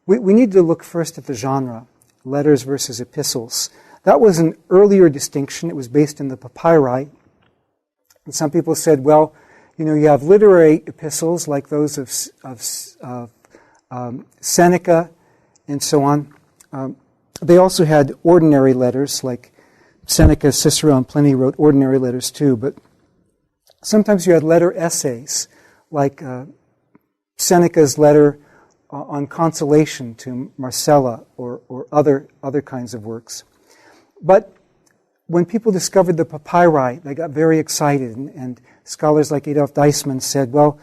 We need to look first at the genre, letters versus epistles. That was an earlier distinction. It was based in the papyri. And some people said, well, you have literary epistles like those of Seneca and so on. They also had ordinary letters, like Seneca, Cicero, and Pliny wrote ordinary letters too. But sometimes you had letter essays, like Seneca's letter on consolation to Marcella, or other kinds of works. But when people discovered the papyri, they got very excited, and scholars like Adolf Deisman said, well,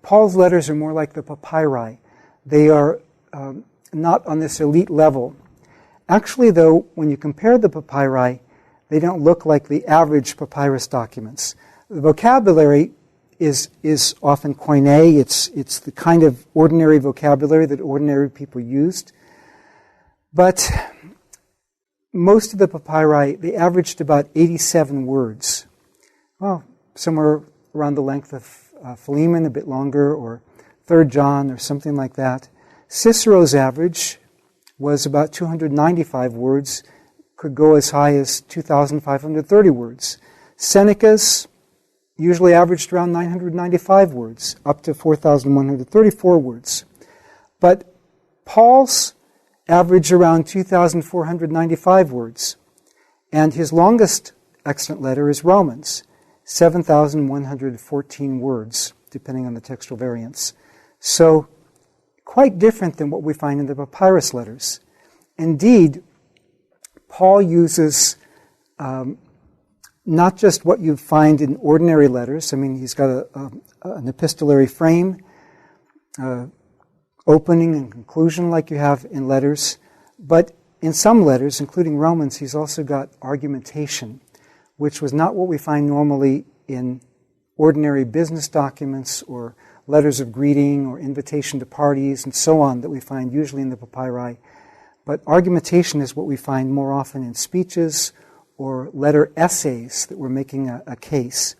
Paul's letters are more like the papyri. They are not on this elite level. Actually, though, when you compare the papyri, they don't look like the average papyrus documents. The vocabulary is often koine. It's the kind of ordinary vocabulary that ordinary people used. But most of the papyri, they averaged about 87 words. Well, somewhere around the length of Philemon, a bit longer, or 3rd John, or something like that. Cicero's average was about 295 words, could go as high as 2,530 words. Seneca's usually averaged around 995 words, up to 4,134 words. But Paul's averaged around 2,495 words. And his longest extant letter is Romans, 7,114 words, depending on the textual variants. So, quite different than what we find in the papyrus letters. Indeed, Paul uses not just what you find in ordinary letters. I mean, he's got an epistolary frame, opening and conclusion like you have in letters. But in some letters, including Romans, he's also got argumentation, which was not what we find normally in ordinary business documents or letters of greeting or invitation to parties and so on that we find usually in the papyri. But argumentation is what we find more often in speeches or letter essays that were making a case.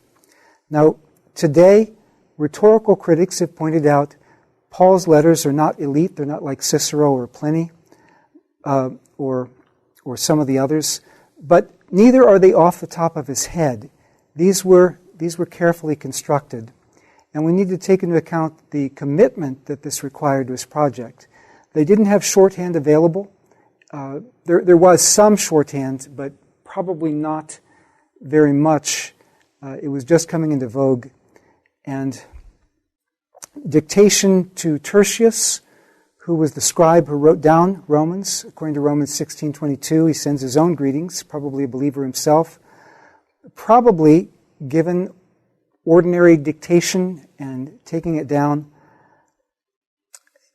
Now, today, rhetorical critics have pointed out Paul's letters are not elite. They're not like Cicero or Pliny or some of the others. But neither are they off the top of his head. These were carefully constructed. And we need to take into account the commitment that this required to his project. They didn't have shorthand available. There was some shorthand, but probably not very much. It was just coming into vogue. And dictation to Tertius, who was the scribe who wrote down Romans, according to Romans 16:22, he sends his own greetings, probably a believer himself. Probably, given ordinary dictation and taking it down,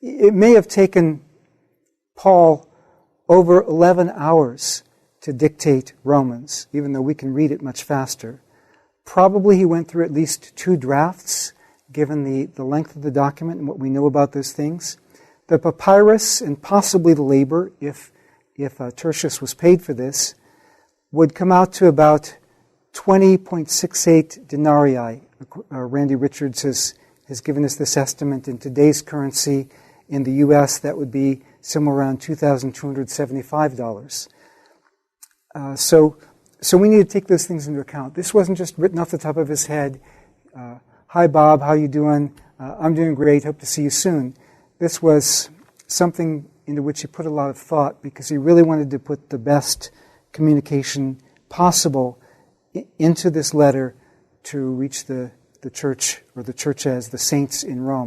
it may have taken Paul over 11 hours to dictate Romans, even though we can read it much faster. Probably he went through at least 2 drafts, given the length of the document and what we know about those things. The papyrus, and possibly the labor, if Tertius was paid for this, would come out to about 20.68 denarii. Randy Richards has given us this estimate. In today's currency in the U.S., that would be somewhere around $2,275. So we need to take those things into account. This wasn't just written off the top of his head. Hi, Bob, how you doing? I'm doing great, hope to see you soon. This was something into which he put a lot of thought because he really wanted to put the best communication possible into this letter to reach the church, or the church as the saints in Rome.